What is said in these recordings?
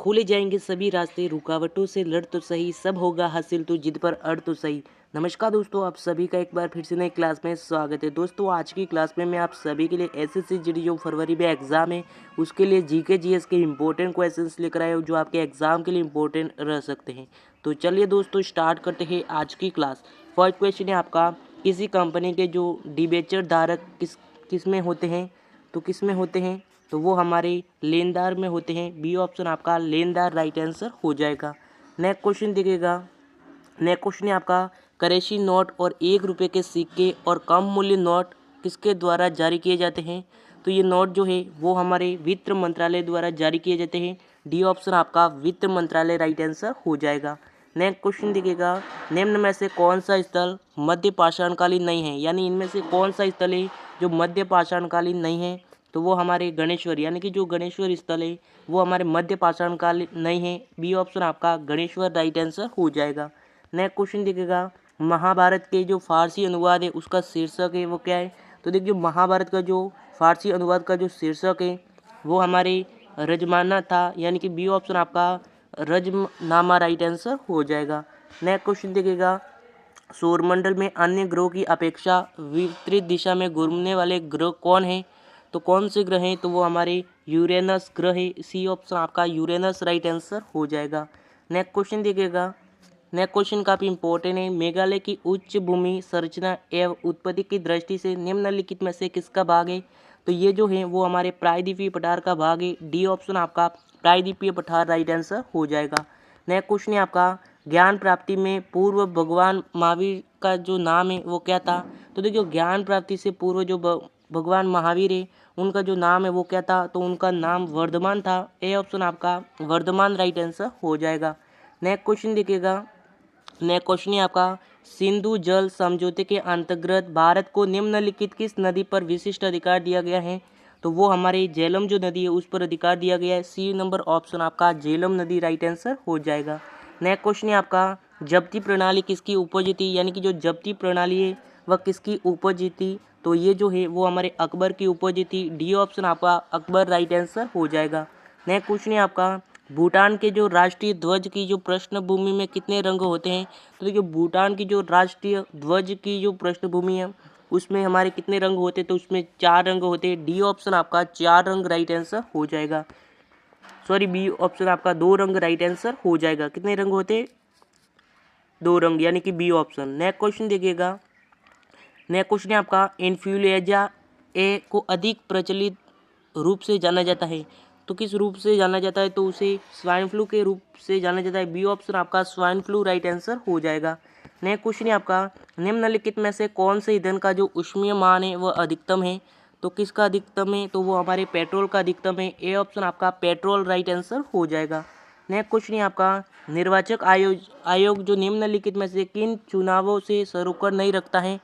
खोले जाएंगे सभी रास्ते, रुकावटों से लड़ तो सही, सब होगा हासिल तो जिद पर अड़ तो सही। नमस्कार दोस्तों, आप सभी का एक बार फिर से नई क्लास में स्वागत है। दोस्तों आज की क्लास में मैं आप सभी के लिए एसएससी जीडी जो फरवरी में एग्जाम है उसके लिए जीके जीएस के इंपॉर्टेंट क्वेश्चंस लेकर आए हूँ जो आपके एग्जाम के लिए इंपॉर्टेंट रह सकते हैं। तो चलिए दोस्तों स्टार्ट करते हैं आज की क्लास। फर्स्ट क्वेश्चन है आपका, किसी कंपनी के जो डिबेंचर धारक किस में होते हैं, तो किस में होते हैं, तो वो हमारे लेनदार में होते हैं। बी ऑप्शन आपका लेनदार राइट आंसर हो जाएगा। नेक्स्ट क्वेश्चन देखिएगा। नेक्स्ट क्वेश्चन है आपका, करेंसी नोट और 1 रुपये के सिक्के और कम मूल्य नोट किसके द्वारा जारी किए जाते हैं, तो ये नोट जो है वो हमारे वित्त मंत्रालय द्वारा जारी किए जाते हैं। डी ऑप्शन आपका वित्त मंत्रालय राइट आंसर हो जाएगा। नेक्स्ट क्वेश्चन देखिएगा, निम्न में से कौन सा स्थल मध्य पाषाणकालीन नहीं है, यानी इनमें से कौन सा स्थल है जो मध्य पाषाणकालीन नहीं है, तो वो हमारे गणेश्वर, यानी कि जो गणेश्वर स्थल है वो हमारे मध्य पाषाणकालीन नहीं है। बी ऑप्शन आपका गणेश्वर राइट आंसर हो जाएगा। नेक्स्ट क्वेश्चन देखिएगा, महाभारत के जो फारसी अनुवाद है उसका शीर्षक है वो क्या है, तो देखिए महाभारत का जो फारसी अनुवाद का जो शीर्षक है वो हमारे रजमाना था, यानी कि बी ऑप्शन आपका रजमनामा राइट आंसर हो जाएगा। नेक्स्ट क्वेश्चन देखिएगा, सौरमंडल में अन्य ग्रहों की अपेक्षा विपरीत दिशा में घूमने वाले ग्रह कौन है, तो कौन से ग्रह हैं, तो वो हमारे यूरेनस ग्रह है। सी ऑप्शन आपका यूरेनस राइट आंसर हो जाएगा। नेक्स्ट क्वेश्चन देखिएगा। नेक्स्ट क्वेश्चन काफ़ी इंपॉर्टेंट है, मेघालय की उच्च भूमि संरचना एवं उत्पत्ति की दृष्टि से निम्नलिखित में से किसका भाग है, तो ये जो है वो हमारे प्रायद्वीपीय पठार का भाग है। डी ऑप्शन आपका प्रायद्वीपीय पठार राइट आंसर हो जाएगा। नेक्स्ट क्वेश्चन है आपका, ज्ञान प्राप्ति में पूर्व भगवान महावीर का जो नाम है वो क्या था, तो देखिए ज्ञान प्राप्ति से पूर्व जो भगवान महावीर है उनका जो नाम है वो क्या था, तो उनका नाम वर्धमान था। ए ऑप्शन आपका वर्धमान राइट आंसर हो जाएगा। नेक्स्ट क्वेश्चन देखिएगा। नेक्स्ट क्वेश्चन है आपका, सिंधु जल समझौते के अंतर्गत भारत को निम्नलिखित किस नदी पर विशिष्ट अधिकार दिया गया है, तो वो हमारे झेलम जो नदी है उस पर अधिकार दिया गया है। सी नंबर ऑप्शन आपका झेलम नदी राइट आंसर हो जाएगा। नेक्स्ट क्वेश्चन है आपका, जब्ती प्रणाली किसकी उपज थी, यानी कि जो जब्ती प्रणाली है वह किसकी उपज थी, तो ये जो है वो हमारे अकबर की उपज थी। डी ऑप्शन आपका अकबर राइट आंसर हो जाएगा। नेक्स्ट क्वेश्चन है आपका, भूटान के जो राष्ट्रीय ध्वज की जो पृष्ठभूमि में कितने रंग होते हैं, तो देखिए भूटान की जो राष्ट्रीय ध्वज की जो पृष्ठभूमि है उसमें हमारे कितने रंग होते हैं, तो उसमें 4 रंग होते हैं। डी ऑप्शन आपका 4 रंग राइट आंसर हो जाएगा। सॉरी, बी ऑप्शन आपका 2 रंग राइट आंसर हो जाएगा। कितने रंग होते हैं, 2 रंग, यानी कि बी ऑप्शन। नेक्स्ट क्वेश्चन देखिएगा। नेक्स्ट क्वेश्चन है आपका, इन्फ्लुएंजा ए को अधिक प्रचलित रूप से जाना जाता है, तो किस रूप से जाना जाता है, तो उसे स्वाइन फ्लू के रूप से जाना जाता है। बी ऑप्शन आपका स्वाइन फ्लू राइट आंसर हो जाएगा। नेक्स्ट क्वेश्चन है आपका, निम्नलिखित में से कौन से ईंधन का जो ऊष्मीय मान है वह अधिकतम है, तो किसका अधिकतम है, तो वो हमारे पेट्रोल का अधिकतम है। ए ऑप्शन आपका पेट्रोल राइट आंसर हो जाएगा। नेक्स्ट क्वेश्चन है आपका, निर्वाचक आयोग जो निम्नलिखित में से किन चुनावों से सरोकार नहीं रखता है,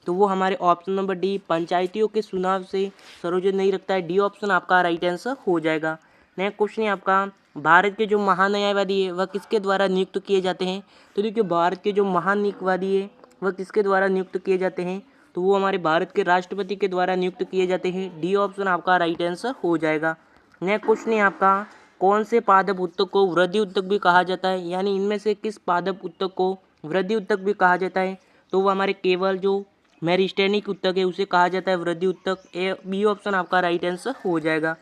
तो वो हमारे ऑप्शन नंबर डी पंचायतियों के चुनाव से सरोकार नहीं रखता है। डी ऑप्शन आपका राइट आंसर हो जाएगा। नेक्स्ट क्वेश्चन है आपका, भारत के जो महान्यायवादी है वह किसके द्वारा नियुक्त किए जाते हैं, तो देखिए भारत के जो महान्यायवादी है वह किसके द्वारा नियुक्त किए जाते हैं, तो वो हमारे भारत के राष्ट्रपति के द्वारा नियुक्त किए जाते हैं। डी ऑप्शन आपका राइट आंसर हो जाएगा। नेक्स्ट क्वेश्चन है आपका, कौन से पादप उत्तक को वृद्धि उत्तक भी कहा जाता है, यानी इनमें से किस पादप उत्तक को वृद्धि उत्तक भी कहा जाता है, तो वो हमारे केवल जो मेरिस्टेनिक उत्तक है उसे कहा जाता है वृद्धि उत्तक। ए बी ऑप्शन आपका राइट आंसर हो जाएगा।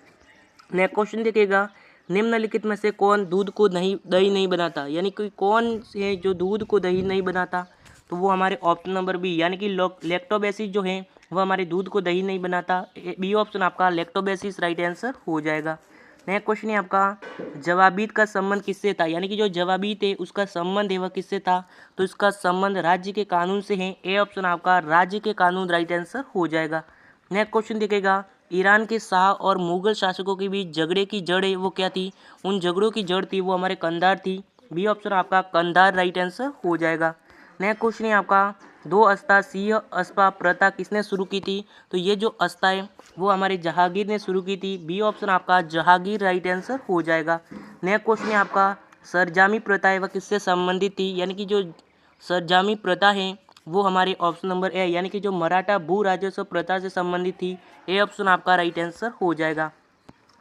नेक्स्ट क्वेश्चन देखिएगा, निम्नलिखित में से कौन दूध को दही नहीं बनाता, यानी कि कौन है जो दूध को दही नहीं बनाता, तो वो हमारे ऑप्शन नंबर बी, यानी कि लैक्टोबैसिस जो है वह हमारे दूध को दही नहीं बनाता। बी ऑप्शन आपका लैक्टोबैसिस राइट आंसर हो जाएगा। नेक्स्ट क्वेश्चन है आपका, जवाबीत का संबंध किससे था, यानी कि जो जवाबीत है उसका संबंध है वह किससे था, तो इसका संबंध राज्य के कानून से है। ए ऑप्शन आपका राज्य के कानून राइट आंसर हो जाएगा। नेक्स्ट क्वेश्चन देखिएगा, ईरान के शाह और मुगल शासकों के बीच झगड़े की जड़ है वो क्या थी, उन झगड़ों की जड़ थी वो हमारे कंधार थी। बी ऑप्शन आपका कंधार राइट आंसर हो जाएगा। नेक्स्ट क्वेश्चन है आपका, 2 अस्ता सिंह अस्पा प्रथा किसने शुरू की थी, तो ये जो अस्ता है वो हमारे जहांगीर ने शुरू की थी। बी ऑप्शन आपका जहांगीर राइट आंसर हो जाएगा। नेक्स्ट क्वेश्चन है आपका, सरजामी प्रथा है वह किससे संबंधित थी, यानी कि जो सरजामी प्रथा है वो हमारे ऑप्शन नंबर ए, यानी कि जो मराठा भू राजस्व प्रथा से संबंधित थी। ए ऑप्शन आपका राइट आंसर हो जाएगा।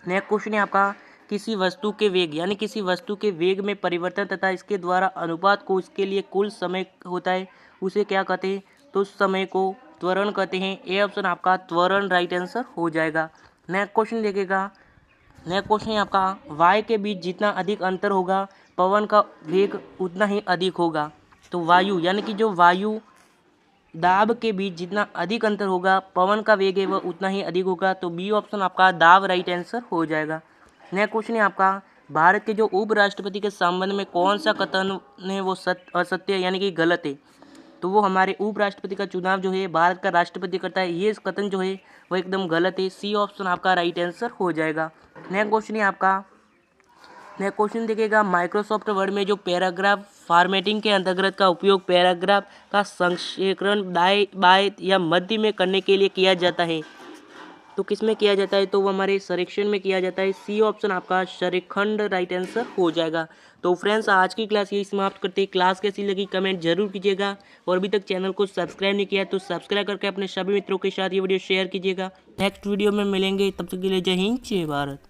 नेक्स्ट क्वेश्चन है आपका, किसी वस्तु के वेग यानी किसी वस्तु के वेग में परिवर्तन तथा इसके द्वारा अनुपात को इसके लिए कुल समय होता है उसे क्या कहते हैं, तो उस समय को त्वरण कहते हैं। ए ऑप्शन आपका त्वरण राइट आंसर हो जाएगा। नेक्स्ट क्वेश्चन देखिएगा। नेक्स्ट क्वेश्चन है आपका वायु के बीच जितना अधिक अंतर होगा पवन का वेग उतना ही अधिक होगा। तो वायु यानी कि जो वायु दाब के बीच जितना अधिक अंतर होगा पवन का वेग है वह उतना ही अधिक होगा। तो बी ऑप्शन आपका दाब राइट आंसर हो जाएगा। नेक्स्ट क्वेश्चन है आपका भारत के जो उपराष्ट्रपति के संबंध में कौन सा कथन है वो असत्य यानी कि गलत है। तो वो हमारे उपराष्ट्रपति का चुनाव जो है भारत का राष्ट्रपति करता है, ये कथन जो है वो एकदम गलत है। सी ऑप्शन आपका राइट आंसर हो जाएगा। नेक्स्ट क्वेश्चन है आपका नेक्स्ट क्वेश्चन देखिएगा माइक्रोसॉफ्ट वर्ड में जो पैराग्राफ फॉर्मेटिंग के अंतर्गत का उपयोग पैराग्राफ का संक्षेपण दाएं बाएं या मध्य में करने के लिए किया जाता है, तो किस में किया जाता है, तो वो हमारे संरेखण में किया जाता है। सी ऑप्शन आपका संरेखण राइट आंसर हो जाएगा। तो फ्रेंड्स आज की क्लास यही समाप्त करते हैं। क्लास कैसी लगी कमेंट जरूर कीजिएगा और अभी तक चैनल को सब्सक्राइब नहीं किया तो सब्सक्राइब करके अपने सभी मित्रों के साथ ये वीडियो शेयर कीजिएगा। नेक्स्ट वीडियो में मिलेंगे, तब तक के लिए जय हिंद जय भारत।